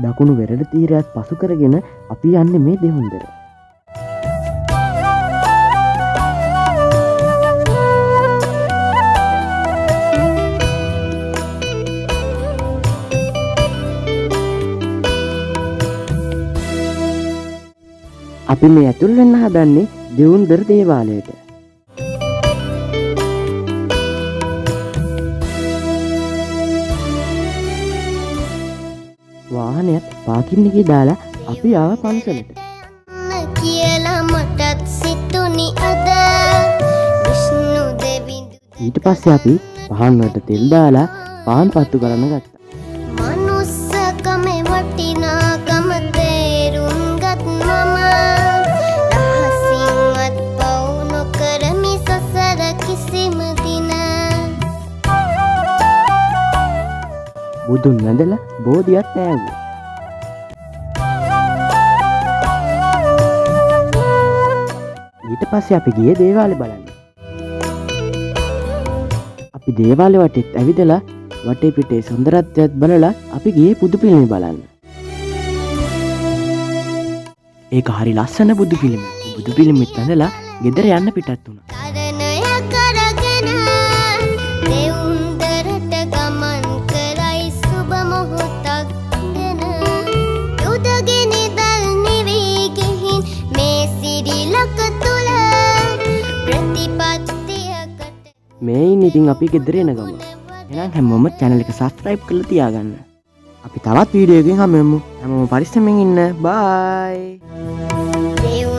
දකුණු වෙරළ තීරයත් පසු කරගෙන අපි යන්නේ මේ දෙවුන්දර. අපි මේ ඇතුල් වෙන්න හදන්නේ දෙවුන්දර දේවාලයට. වාහනයත් පාකින් එකේ දාලා අපි ආව පන්සලට. කියලා මටත් සිතුනි අද විෂ්ණු දෙවිඳු ඊට පස්සේ අපි පහන් වලට තෙල් දාලා පාන් පත්තු කරන්න ගත්තා. මනුස්සකමේ වටිනාකම තේරුම් ගත් මම රහසින්වත් පව් නොකරමි සසර කිසිම දින බුදුන් වැඳලා බෝධියත් නෑවුවා. ඊට පස්සේ අපි ගියේ දේවාලේ බලන්න. අපි දේවාලේ වටේත් ඇවිදලා වටේ පිටේ සුන්දරත්වයත් බලලා අපි ගියේ බුදු පිළිම බලන්න. ඒක හරි ලස්සන බුදු පිළිම. බුදු පිළිමෙත් ඇඳලා ගෙදර යන්න පිටත් වුණා. තරණය කරගෙන දෙවුන්දරට ගමන් කරයි සුබ මොහොතක් ගෙන යුදගෙන දල් නිවී ගිහින් මේ සිරිලක තුල ප්‍රතිපත්තියකට මේ ඉන්නේ ඉතින් අපි ගෙදර එන ගම. එහෙනම් හැමෝම channel එක subscribe කරලා තියාගන්න. අපි තවත් වීඩියෝ එකකින් හමු වෙමු. හැමෝම පරිස්සමෙන් ඉන්න. bye. දෙවුන්දර